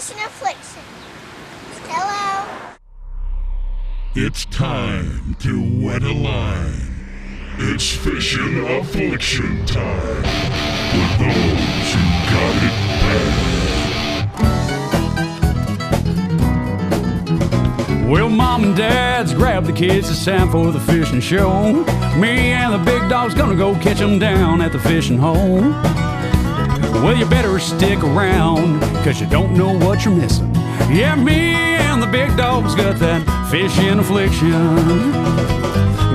Fishin Affliction. Hello. It's time to wet a line. It's Fishin Affliction time with those who got it bad. Well, Mom and Dad's grabbed the kids. It's time for the fishing show. Me and the big dog's gonna go catch 'em down at the fishing hole. Well, you better stick around, 'cause you don't know what you're missing. Yeah, me and the big dog's got that fishing affliction.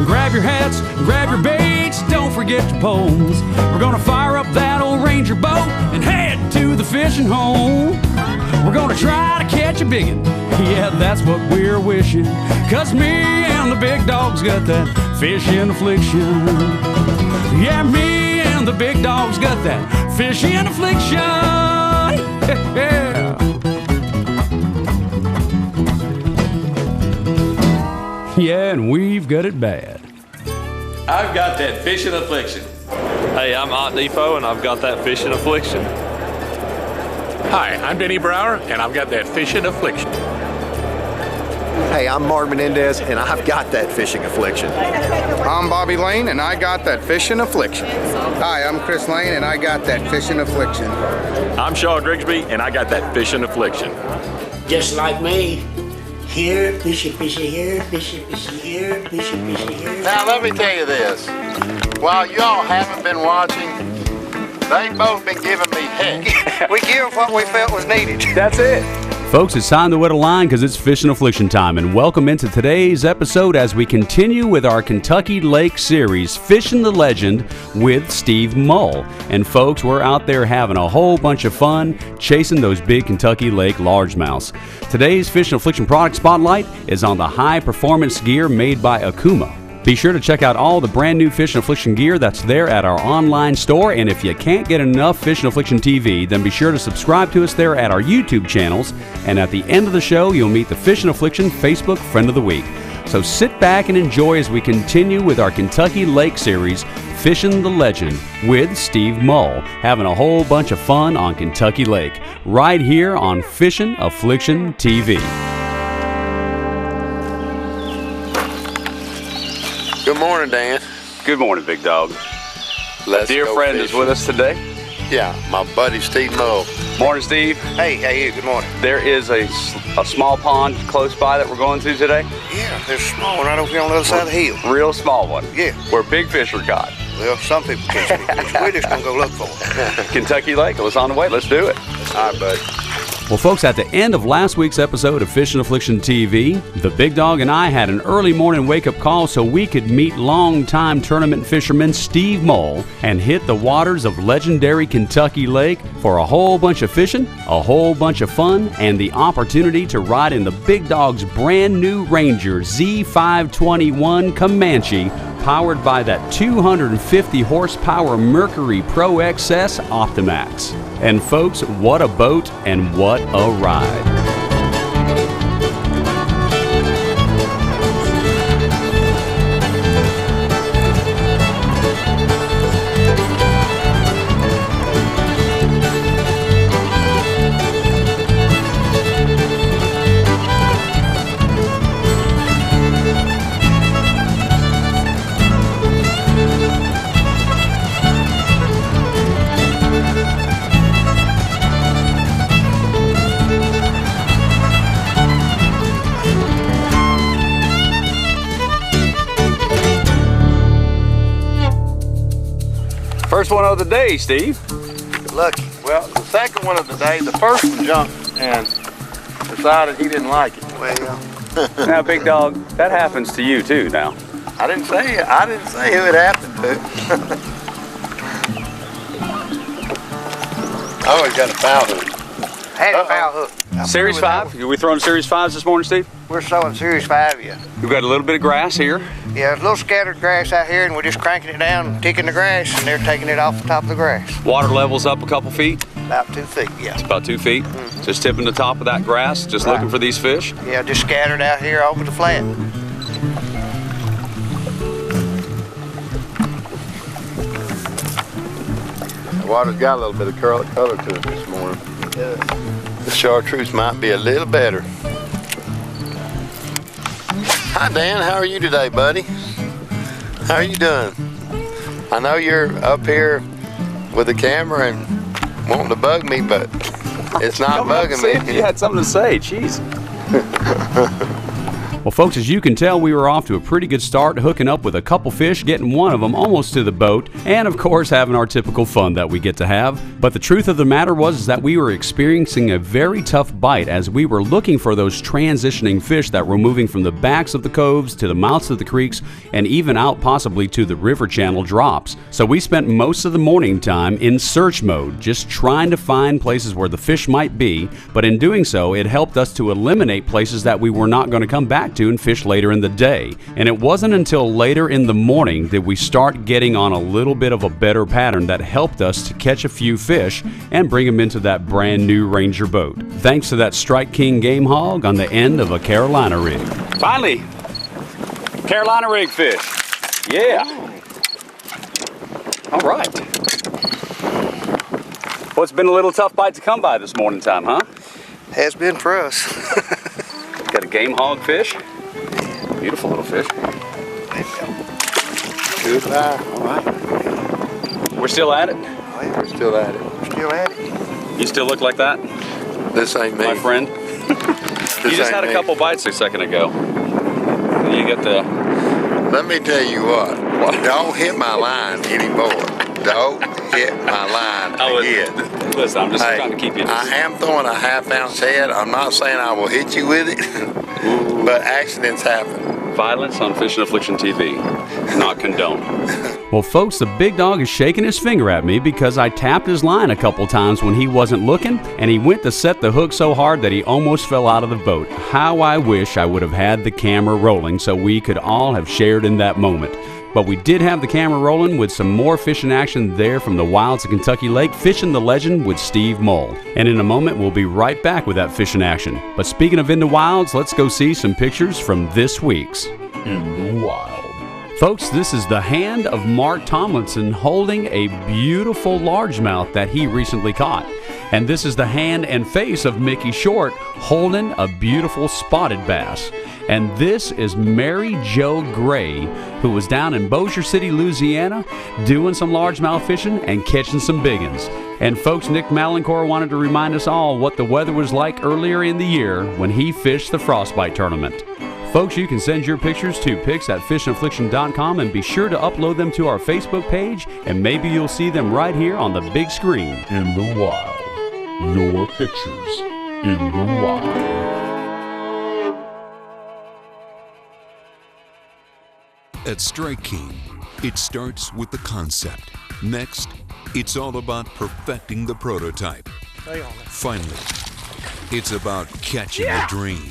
Grab your hats, grab your baits, don't forget your poles. We're gonna fire up that old Ranger boat and head to the fishing hole. We're gonna try to catch a biggin', yeah, that's what we're wishing. 'Cause me and the big dog's got that fishing affliction. Yeah, me and the big dog's got that fishing affliction. Yeah. Yeah, and we've got it bad. I've got that fishing affliction. Hey, I'm Aunt Defo, and I've got that fishing affliction. Hi, I'm Denny Brower, and I've got that fishing affliction. Hey, I'm Mark Menendez, and I've got that fishing affliction. I'm Bobby Lane, and I got that fishing affliction. Hi, I'm Chris Lane, and I got that fishing affliction. I'm Shaw Grigsby, and I got that fishing affliction. Just like me. Here, fishy, fishy, here, fishy, fishy, here, fishy, fishy, here. Now, let me tell you this. While y'all haven't been watching, they've both been giving me heck. We give what we felt was needed. That's it. Folks, it's time to wet a line because it's Fishin' Affliction time, and welcome into today's episode as we continue with our Kentucky Lake series, Fishin' the Legend with Steve Mull. And folks, we're out there having a whole bunch of fun chasing those big Kentucky Lake largemouths. Today's Fishin' Affliction product spotlight is on the high-performance gear made by Akuma. Be sure to check out all the brand new Fishin' Affliction gear that's there at our online store. And if you can't get enough Fishin' Affliction TV, then be sure to subscribe to us there at our YouTube channels. And at the end of the show, you'll meet the Fishin' Affliction Facebook Friend of the Week. So sit back and enjoy as we continue with our Kentucky Lake series, Fishin' the Legend with Steve Mull, having a whole bunch of fun on Kentucky Lake, right here on Fishin' Affliction TV. Good morning, Dan. Good morning, Big Dog. Let's A dear go friend is fishing. with us today. Yeah, my buddy Steve Mull. Morning, Steve. Hey, how you? Good morning. There is a small pond close by that we're going to today. Yeah, there's a small one right over here on the other side of the hill. Real small one. Yeah. Where big fish are caught. Well, some people catch big fish. We're just gonna go look for them. Kentucky Lake, let's on the way. Let's do it. All right, buddy. Well, folks, at the end of last week's episode of Fishin' Affliction TV, the Big Dog and I had an early morning wake-up call so we could meet longtime tournament fisherman Steve Mull and hit the waters of legendary Kentucky Lake for a whole bunch of fishing, a whole bunch of fun, and the opportunity to ride in the Big Dog's brand new Ranger Z521 Comanche, powered by that 250 horsepower Mercury Pro XS Optimax. And folks, what a boat and what a ride. First one of the day, Steve. Lucky. Well, the second one of the day, the first one jumped and decided he didn't like it. Well, Now, Big Dog, that happens to you too now. I didn't say who it happened to. I always got a foul hook. Had a foul hook. Series 5? Are we throwing Series 5s this morning, Steve? We're sowing Series 5, yeah. We've got a little bit of grass here. Yeah, there's a little scattered grass out here, and we're just cranking it down and ticking the grass, and they're taking it off the top of the grass. Water level's up a couple feet. About 2 feet, yeah. About 2 feet. Just tipping the top of that grass, just looking for these fish. Yeah, just scattered out here over the flat. The water's got a little bit of color to it this morning. It does. The chartreuse might be a little better. Hi, Dan. How are you today, buddy? How are you doing? I know you're up here with the camera and wanting to bug me, but it's not bugging me. You had something to say. Jeez. Well, folks, as you can tell, we were off to a pretty good start, hooking up with a couple fish, getting one of them almost to the boat, and of course having our typical fun that we get to have. But the truth of the matter was that we were experiencing a very tough bite as we were looking for those transitioning fish that were moving from the backs of the coves to the mouths of the creeks and even out possibly to the river channel drops. So we spent most of the morning time in search mode, just trying to find places where the fish might be, but in doing so, it helped us to eliminate places that we were not going to come back to and fish later in the day. And it wasn't until later in the morning that we start getting on a little bit of a better pattern that helped us to catch a few fish and bring them into that brand new Ranger boat. Thanks to that Strike King game hog on the end of a Carolina rig. Finally, Carolina rig fish. Yeah. All right. Well, it's been a little tough bite to come by this morning time, huh? Has been for us. Got a game hog fish. Beautiful little fish. Goodbye. All right. We're still at it? Oh, yeah, we're still at it. We're still at it. You still look like that, This ain't me. my friend? You just had a couple bites a second ago. You got the... Let me tell you what. Don't hit my line anymore. Don't hit my line again. Listen, I'm just trying to keep you... I am throwing a half-ounce head. I'm not saying I will hit you with it, but accidents happen. Violence on Fishin Affliction TV. Not condoned. Well, folks, the big dog is shaking his finger at me because I tapped his line a couple times when he wasn't looking, and he went to set the hook so hard that he almost fell out of the boat. How I wish I would have had the camera rolling so we could all have shared in that moment. But we did have the camera rolling with some more fishing action there from the wilds of Kentucky Lake, Fishin' the Legend with Steve Mull. And in a moment, we'll be right back with that fishing action. But speaking of in the wilds, let's go see some pictures from this week's In the Wild. Folks, this is the hand of Mark Tomlinson holding a beautiful largemouth that he recently caught. And this is the hand and face of Mickey Short holding a beautiful spotted bass. And this is Mary Jo Gray, who was down in Bossier City, Louisiana, doing some largemouth fishing and catching some big ones. And folks, Nick Malincor wanted to remind us all what the weather was like earlier in the year when he fished the Frostbite tournament. Folks, you can send your pictures to pics@fishaffliction.com and be sure to upload them to our Facebook page, and maybe you'll see them right here on the big screen. In the Wild. Your pictures in the wild. At Strike King, it starts with the concept. Next, it's all about perfecting the prototype. Finally, it's about catching a dream.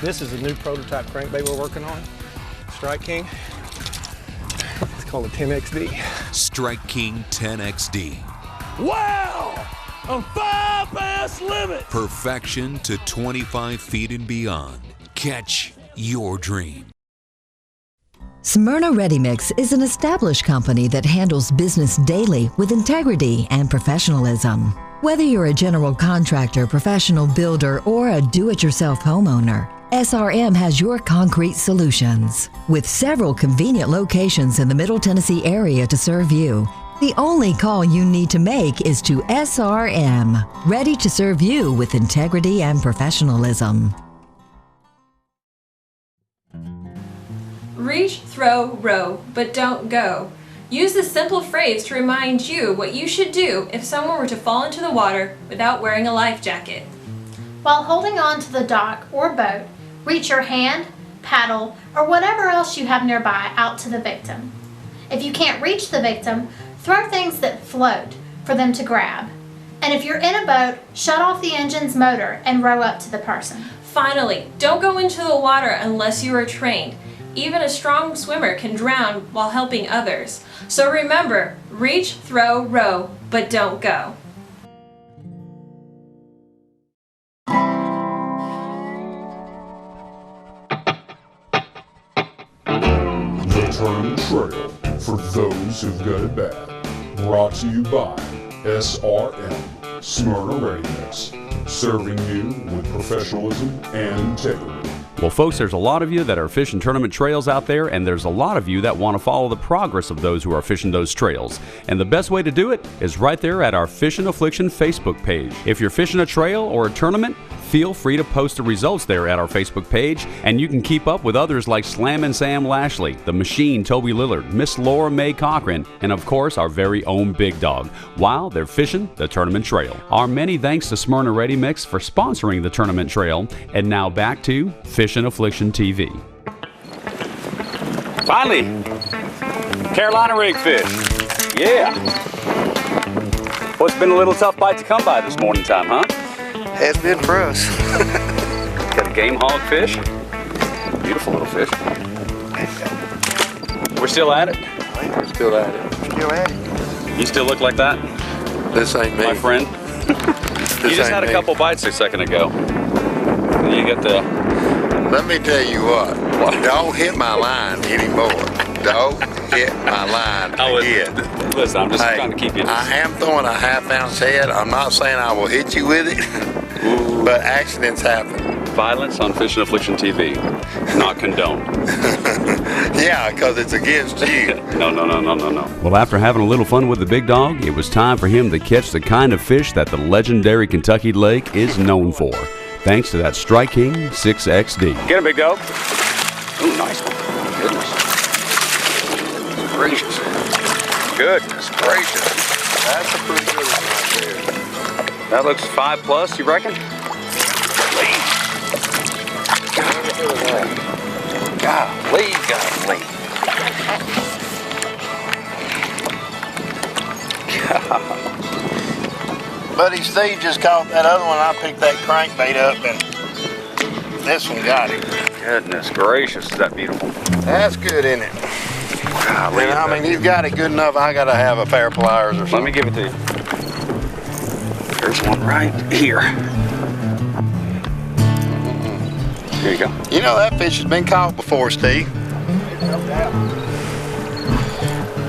This is a new prototype crankbait we're working on. Strike King. It's called a 10XD. Strike King 10XD. Wow! A 5-bass limit! Perfection to 25 feet and beyond. Catch your dream. Smyrna Ready Mix is an established company that handles business daily with integrity and professionalism. Whether you're a general contractor, professional builder, or a do-it-yourself homeowner, SRM has your concrete solutions. With several convenient locations in the Middle Tennessee area to serve you, the only call you need to make is to SRM, ready to serve you with integrity and professionalism. Reach, throw, row, but don't go. Use this simple phrase to remind you what you should do if someone were to fall into the water without wearing a life jacket. While holding on to the dock or boat, reach your hand, paddle, or whatever else you have nearby out to the victim. If you can't reach the victim, throw things that float for them to grab. And if you're in a boat, shut off the engine's motor and row up to the person. Finally, don't go into the water unless you are trained. Even a strong swimmer can drown while helping others. So remember, reach, throw, row, but don't go. The Turn Trail for those who've got it bad. Brought to you by SRM, Smyrna Ready Mix, serving you with professionalism and integrity. Well, folks, there's a lot of you that are fishing tournament trails out there, and there's a lot of you that want to follow the progress of those who are fishing those trails. And the best way to do it is right there at our Fishin Affliction Facebook page. If you're fishing a trail or a tournament, feel free to post the results there at our Facebook page, and you can keep up with others like Slammin' Sam Lashley, The Machine Toby Lillard, Miss Laura Mae Cochran, and of course our very own Big Dog, while they're fishing the tournament trail. Our many thanks to Smyrna Ready Mix for sponsoring the tournament trail, and now back to Fishin Affliction TV. Finally, Carolina rig fish. Yeah. Well, it's been a little tough bite to come by this morning time, huh? Has been for us. Got a game hog fish. Beautiful little fish. We're still at it? We're still at it. Still at it. You still look like that? This ain't me. My friend. You just had a couple bites a second ago. You get the... Let me tell you what. Don't hit my line anymore. Don't hit my line again. Listen, I'm just trying to keep you... I am throwing a half-ounce head. I'm not saying I will hit you with it. But accidents happen. Violence on Fishin Affliction TV. Not condoned. Yeah, because it's against you. No. Well, after having a little fun with the Big Dog, it was time for him to catch the kind of fish that the legendary Kentucky Lake is known for, thanks to that Strike King 6XD. Get him, Big Dog. Ooh, nice one. Goodness gracious. Goodness gracious. That's a pretty good one right there. That looks 5+, you reckon? Golly. Buddy Steve just caught that other one. I picked that crankbait up, and this one got him. Goodness gracious, is that beautiful? That's good, isn't it? Golly, and I mean, he's got it good enough. I got to have a pair of pliers or something. Let me give it to you. There's one right here. Here you go. You know that fish has been caught before, Steve.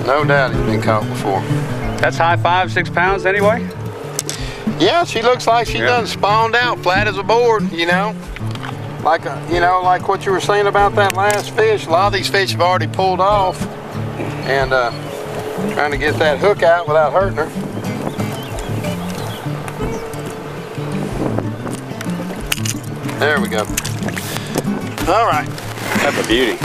No doubt he's been caught before. That's high 5, 6 pounds anyway? Yeah, she looks like she done spawned out flat as a board, you know. Like like what you were saying about that last fish. A lot of these fish have already pulled off, and trying to get that hook out without hurting her. There we go. All right. That's a beauty.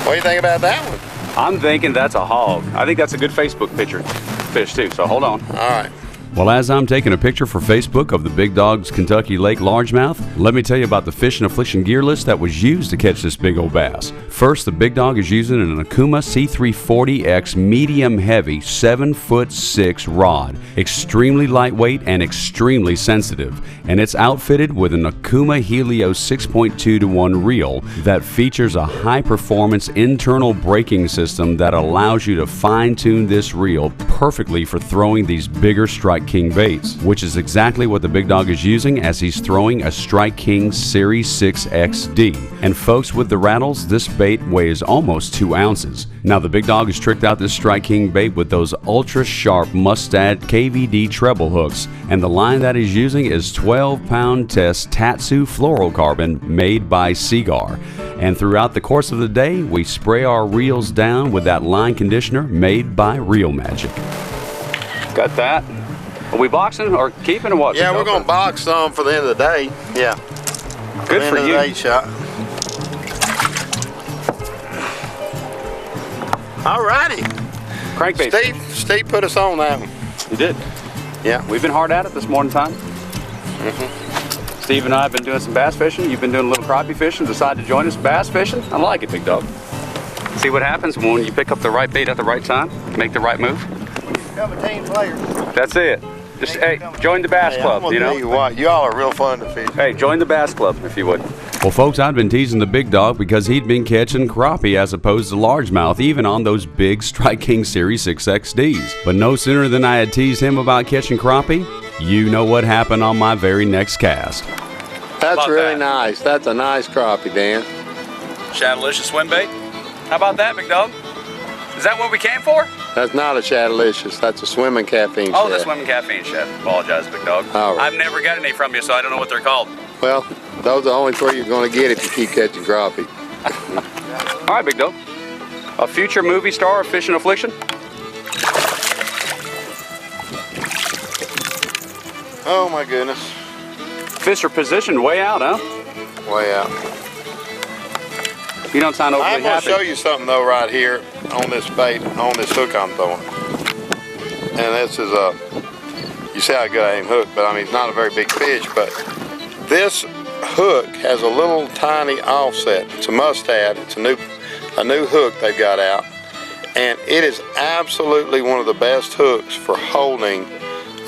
What do you think about that one? I'm thinking that's a hog. I think that's a good Facebook picture fish too, so hold on. All right. Well, as I'm taking a picture for Facebook of the Big Dog's Kentucky Lake Largemouth, let me tell you about the Fishin Affliction gear list that was used to catch this big old bass. First, the Big Dog is using an Okuma C340X medium heavy 7'6" rod, extremely lightweight and extremely sensitive, and it's outfitted with an Okuma Helio 6.2-to-1 reel that features a high-performance internal braking system that allows you to fine-tune this reel perfectly for throwing these bigger Strike King baits, which is exactly what the Big Dog is using as he's throwing a Strike King Series 6XD. And folks, with the rattles, this bait weighs almost 2 ounces. Now, the Big Dog has tricked out this Strike King bait with those ultra-sharp Mustad KVD treble hooks, and the line that he's using is 12-pound test Tatsu fluorocarbon made by Seagar. And throughout the course of the day, we spray our reels down with that line conditioner made by Reel Magic. Got that. Are we boxing or keeping or what? Yeah, we're going to box some for the end of the day. Yeah. Good for you. End of the day shot. All righty. Crankbait. Steve put us on that one. You did. Yeah. We've been hard at it this morning time. Steve and I have been doing some bass fishing. You've been doing a little crappie fishing. Decided to join us bass fishing. I like it, Big Dog. See what happens when you pick up the right bait at the right time, make the right move. Become a team player. That's it. Just, hey, join the bass club, I'm you know? tell you what, y'all are real fun to fish. Hey, join the bass club if you would. Well, folks, I'd been teasing the Big Dog because he'd been catching crappie as opposed to largemouth, even on those big Strike King Series 6XDs. But no sooner than I had teased him about catching crappie, you know what happened on my very next cast. That's really nice. That's a nice crappie, Dan. Shadowlicious swim bait. How about that, Big Dog? Is that what we came for? That's not a Shatalicious. That's a swimming caffeine Oh, shad. the swimming caffeine shad. Apologize, big dog. All right. I've never got any from you, so I don't know what they're called. Well, those are the only 3 you're going to get if you keep catching crappie. All right, big dog. A future movie star of Fishin Affliction? Oh my goodness. Fish are positioned way out, huh? Way out. You don't sound overly I'm going happy. to show you something though right here on this bait, on this hook I'm throwing. And this is you see how good I aim hook, but I mean it's not a very big fish, but this hook has a little tiny offset. It's a mustad. It's a new hook they've got out. And it is absolutely one of the best hooks for holding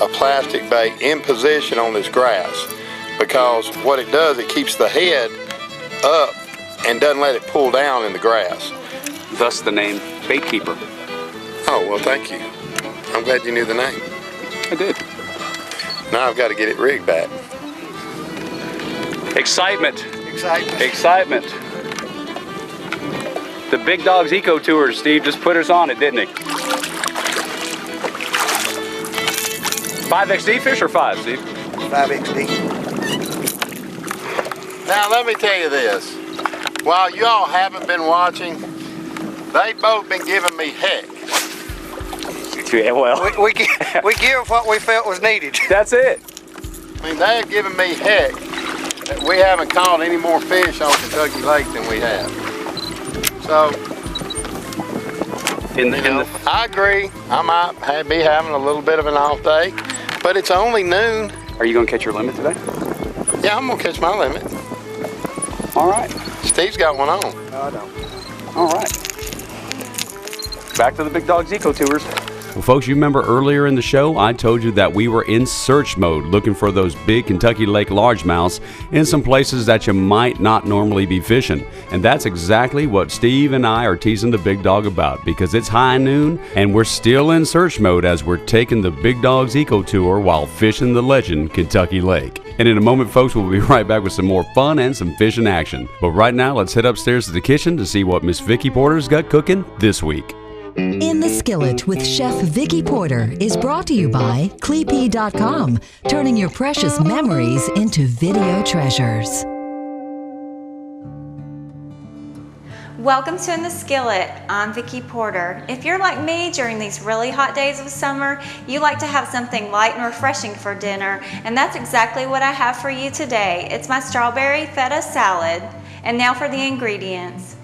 a plastic bait in position on this grass, because what it does, it keeps the head up and doesn't let it pull down in the grass. Thus the name Bait Keeper. Oh, well, thank you. I'm glad you knew the name. I did. Now I've got to get it rigged back. Excitement. Excitement. Excitement. The Big Dog's Eco Tours, Steve, just put us on it, didn't he? 5XD fish or 5, Steve? 5XD. Now, let me tell you this. While you all haven't been watching, they've both been giving me heck. Yeah, well. We give what we felt was needed. That's it. I mean, they have given me heck that we haven't caught any more fish on Kentucky Lake than we have. So, I agree. I might be having a little bit of an off day, but it's only noon. Are you going to catch your limit today? Yeah, I'm going to catch my limit. All right. Steve's got one on. No, I don't. All right. Back to the Big Dog's Eco Tours. Well, folks, you remember earlier in the show, I told you that we were in search mode looking for those big Kentucky Lake largemouths in some places that you might not normally be fishing. And that's exactly what Steve and I are teasing the Big Dog about, because it's high noon and we're still in search mode as we're taking the Big Dog's Eco Tour while fishing the legend Kentucky Lake. And in a moment, folks, we'll be right back with some more fun and some fishing action. But right now, let's head upstairs to the kitchen to see what Miss Vicki Porter's got cooking this week. In the Skillet with Chef Vicki Porter is brought to you by Cleepy.com, turning your precious memories into video treasures. Welcome to In the Skillet. I'm Vicki Porter. If you're like me during these really hot days of summer, you like to have something light and refreshing for dinner, and that's exactly what I have for you today. It's my strawberry feta salad. And now for the ingredients.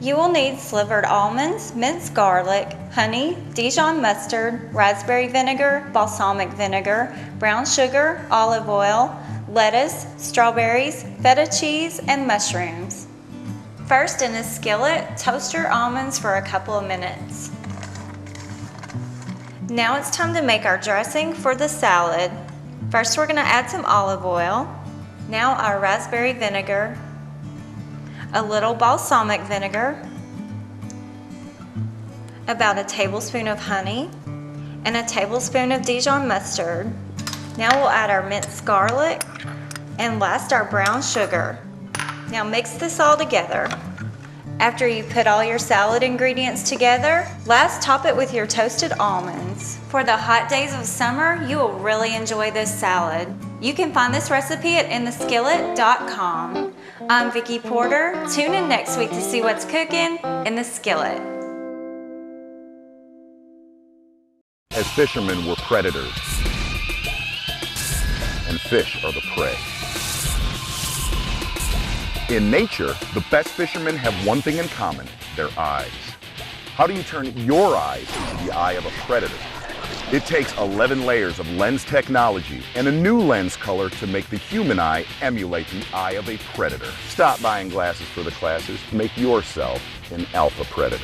You will need slivered almonds, minced garlic, honey, Dijon mustard, raspberry vinegar, balsamic vinegar, brown sugar, olive oil, lettuce, strawberries, feta cheese, and mushrooms. First, in a skillet, toast your almonds for a couple of minutes. Now it's time to make our dressing for the salad. First, we're going to add some olive oil. Now our raspberry vinegar, a little balsamic vinegar, about a tablespoon of honey, and a tablespoon of Dijon mustard. Now we'll add our minced garlic, and last our brown sugar. Now mix this all together. After you put all your salad ingredients together, last top it with your toasted almonds. For the hot days of summer, you will really enjoy this salad. You can find this recipe at intheskillet.com. I'm Vicki Porter. Tune in next week to see what's cooking in the skillet. As fishermen, we're predators, and fish are the prey. In nature, the best fishermen have one thing in common: their eyes. How do you turn your eyes into the eye of a predator? It takes 11 layers of lens technology and a new lens color to make the human eye emulate the eye of a predator. Stop buying glasses for the classes. Make yourself an alpha predator.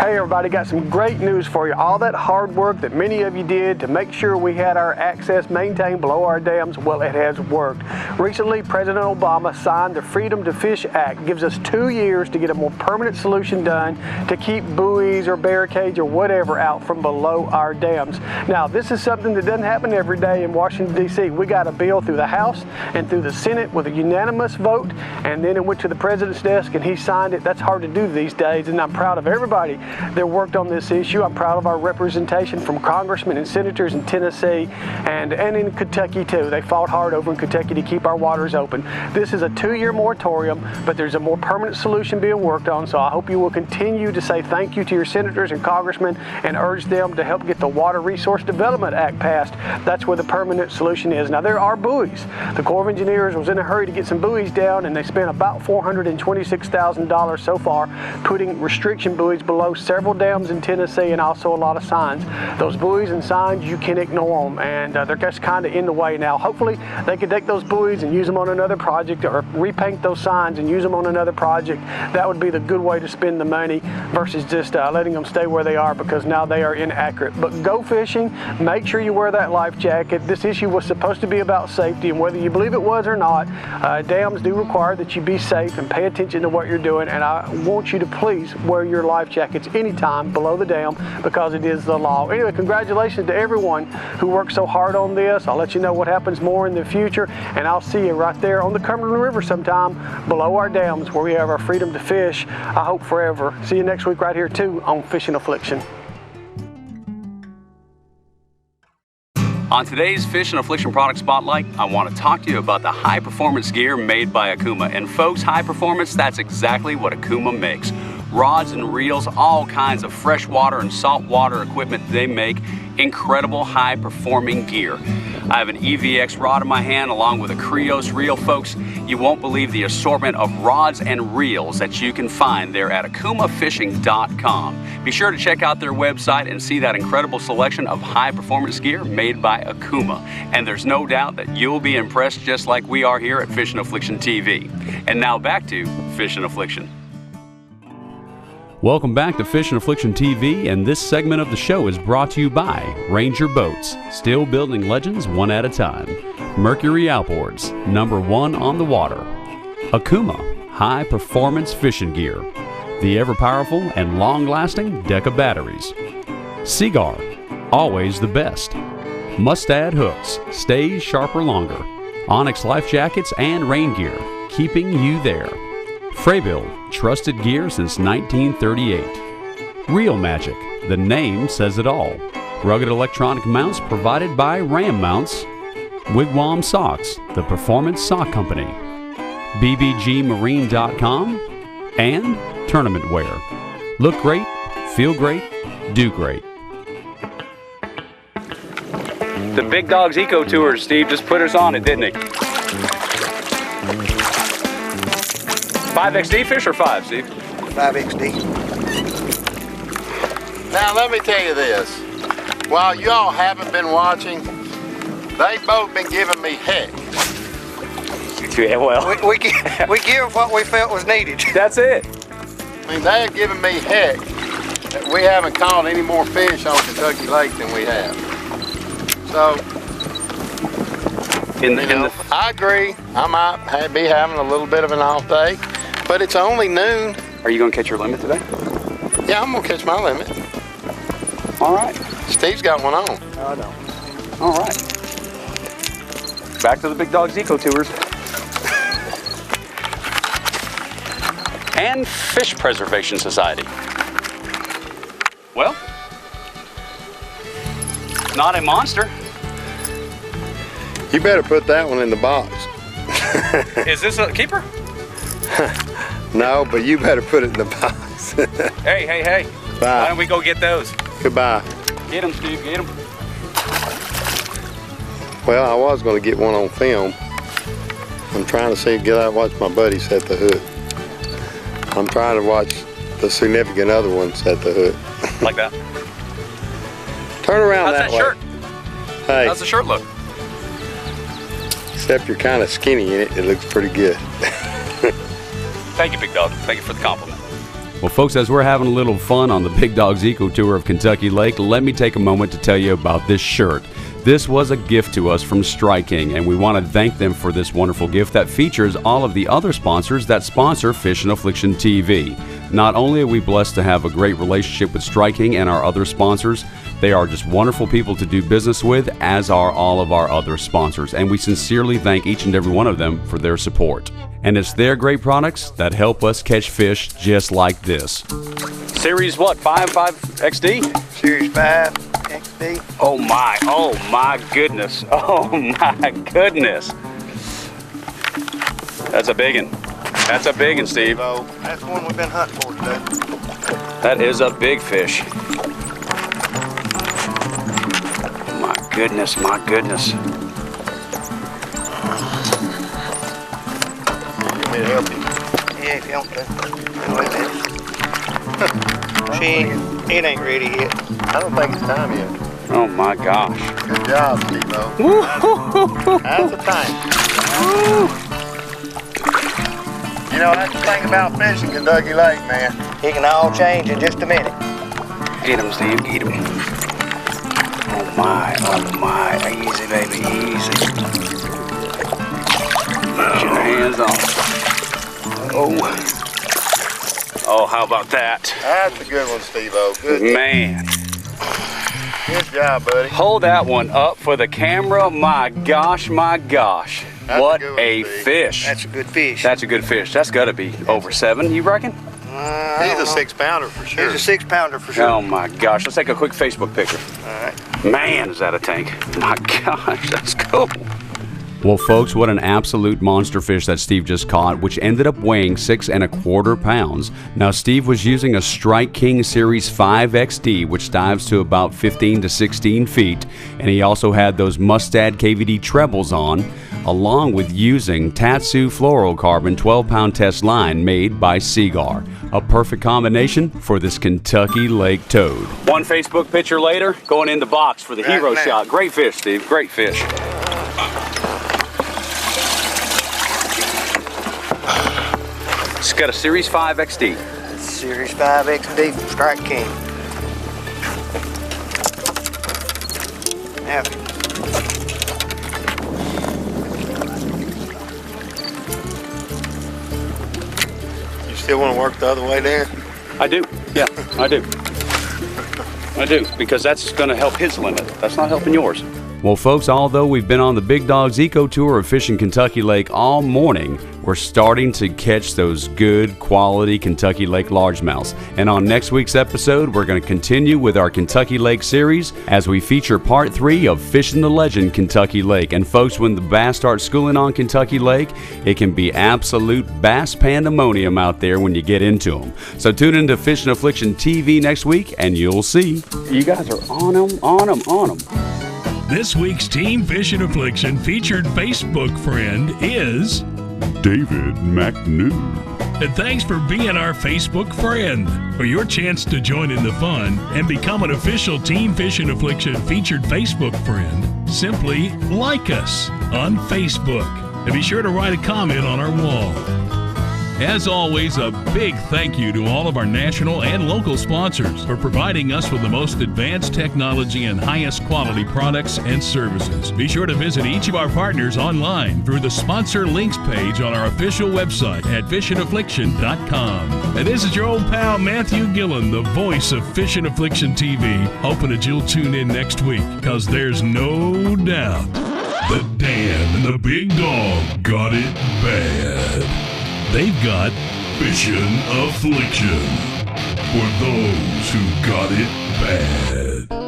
Hey everybody, got some great news for you. All that hard work that many of you did to make sure we had our access maintained below our dams, well, it has worked. Recently, President Obama signed the Freedom to Fish Act. It gives us 2 years to get a more permanent solution done to keep buoys or barricades or whatever out from below our dams. Now, this is something that doesn't happen every day in Washington, D.C. We got a bill through the House and through the Senate with a unanimous vote, and then it went to the President's desk and he signed it. That's hard to do these days, and I'm proud of everybody that worked on this issue. I'm proud of our representation from congressmen and senators in Tennessee and in Kentucky too. They fought hard over in Kentucky to keep our waters open. This is a 2-year moratorium, but there's a more permanent solution being worked on, so I hope you will continue to say thank you to your senators and congressmen and urge them to help get the Water Resource Development Act passed. That's where the permanent solution is. Now, there are buoys. The Corps of Engineers was in a hurry to get some buoys down, and they spent about $426,000 so far putting restriction buoys below several dams in Tennessee and also a lot of signs. Those buoys and signs, you can ignore them, and they're just kind of in the way now. Hopefully they can take those buoys and use them on another project, or repaint those signs and use them on another project. That would be the good way to spend the money versus just letting them stay where they are, because now they are inaccurate. But go fishing, make sure you wear that life jacket. This issue was supposed to be about safety, and whether you believe it was or not, dams do require that you be safe and pay attention to what you're doing, and I want you to please wear your life jackets anytime below the dam, because it is the law. Anyway, congratulations to everyone who worked so hard on this. I'll let you know what happens more in the future, and I'll see you right there on the Cumberland River sometime below our dams where we have our freedom to fish, I hope forever. See you next week right here too on Fishin Affliction. On today's Fishin Affliction product spotlight, I want to talk to you about the high performance gear made by Akuma. And folks, high performance, that's exactly what Akuma makes. Rods and reels, all kinds of freshwater and saltwater equipment they make. Incredible high performing gear. I have an EVX rod in my hand along with a Krios reel. Folks, you won't believe the assortment of rods and reels that you can find there at akumafishing.com. Be sure to check out their website and see that incredible selection of high performance gear made by Akuma. And there's no doubt that you'll be impressed just like we are here at Fishin Affliction TV. And now back to Fishin Affliction. Welcome back to Fishin Affliction TV, and this segment of the show is brought to you by Ranger Boats, still building legends one at a time. Mercury Outboards, #1 on the water. Akuma, high performance fishing gear. The ever powerful and long lasting Deca batteries. Seaguar, always the best. Mustad hooks, stays sharper longer. Onyx life jackets and rain gear, keeping you there. Freybill, trusted gear since 1938. Reel Magic, the name says it all. Rugged electronic mounts provided by Ram Mounts. Wigwam Socks, the performance sock company. bbgmarine.com and Tournament Wear. Look great, feel great, do great. The Big Dog's Eco Tours, Steve just put us on it, didn't he? 5XD fish or 5, Steve? 5XD. Now let me tell you this. While y'all haven't been watching, they've both been giving me heck. Yeah, well. We give what we felt was needed. That's it. I mean, they're giving me heck that we haven't caught any more fish on Kentucky Lake than we have. So, I agree. I might be having a little bit of an off day, but it's only noon. Are you going to catch your limit today? Yeah, I'm going to catch my limit. All right. Steve's got one on. I know. All right. Back to the Big Dog's Eco Tours. And Fish Preservation Society. Well, not a monster. You better put that one in the box. Is this a keeper? No, but you better put it in the box. Hey. Bye. Why don't we go get those? Goodbye. Get them, Steve, get them. Well, I was going to get one on film. I'm trying to get out and watch my buddy set the hook. I'm trying to watch the significant other one set the hook. Like that? Turn around How's that way. shirt? Hey. How's the shirt look? Except you're kind of skinny in it, it looks pretty good. Thank you, Big Dog. Thank you for the compliment. Well, folks, as we're having a little fun on the Big Dog's Eco Tour of Kentucky Lake, let me take a moment to tell you about this shirt. This was a gift to us from Strike King, and we want to thank them for this wonderful gift that features all of the other sponsors that sponsor Fishin Affliction TV. Not only are we blessed to have a great relationship with Strike King and our other sponsors, they are just wonderful people to do business with, as are all of our other sponsors, and we sincerely thank each and every one of them for their support. And it's their great products that help us catch fish just like this. Series what? 5 XD? Series 5 XD. Oh my goodness. Oh my goodness. That's a big one. That's a big one, Steve. That's the one we've been hunting for today. That is a big fish. My goodness, my goodness. Want me to help you? Yeah, if you want to. Wait a minute. It ain't ready yet. I don't think it's time yet. Oh my gosh. Good job, Steve-O. That's the time. You know, that's the thing about fishing Kentucky Lake, man. It can all change in just a minute. Get him, Steve, get him. Oh my. Easy, baby, easy. Get your hands off. Oh, how about that? That's a good one, Steve-O. Good. Man. Good job, buddy. Hold that one up for the camera. My gosh, my gosh. That's what a, a fish. That's a good fish. That's a good fish. That's got to be over 7, you reckon? He's a 6-pounder for sure. He's a 6-pounder for sure. Oh my gosh. Let's take a quick Facebook picture. All right. Man, is that a tank. My gosh, that's cool. Well, folks, what an absolute monster fish that Steve just caught, which ended up weighing 6 1/4 pounds. Now, Steve was using a Strike King Series 5 XD, which dives to about 15 to 16 feet, and he also had those Mustad KVD trebles on, along with using Tatsu fluorocarbon 12-pound test line made by Seagar. A perfect combination for this Kentucky Lake toad. One Facebook picture later, going in the box for the hero shot. Great fish, Steve. Great fish. It's got a Series 5 XD. Series 5 XD from Strike King. Now, You still want to work the other way there? I do. Yeah, I do. I do, because that's going to help his limit. That's not helping yours. Well, folks, although we've been on the Big Dog's Eco Tour of Fishing Kentucky Lake all morning, we're starting to catch those good quality Kentucky Lake largemouths. And on next week's episode, we're going to continue with our Kentucky Lake series as we feature part 3 of Fishin' the Legend Kentucky Lake. And folks, when the bass start schooling on Kentucky Lake, it can be absolute bass pandemonium out there when you get into them. So tune into Fishin' Affliction TV next week and you'll see. You guys are on them, on them, on them. This week's Team Fishin' Affliction featured Facebook friend is David McNew. And thanks for being our Facebook friend. For your chance to join in the fun and become an official Team Fishin' Affliction featured Facebook friend, simply like us on Facebook. And be sure to write a comment on our wall. As always, a big thank you to all of our national and local sponsors for providing us with the most advanced technology and highest quality products and services. Be sure to visit each of our partners online through the sponsor links page on our official website at FishinAffliction.com. And this is your old pal Matthew Gillen, the voice of Fishin' Affliction TV, hoping that you'll tune in next week, because there's no doubt that Dan and the Big Dog got it bad. They've got Fishin' Affliction for those who got it bad.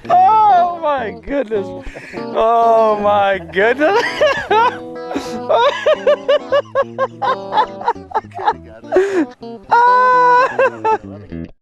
Oh my goodness. Oh my goodness.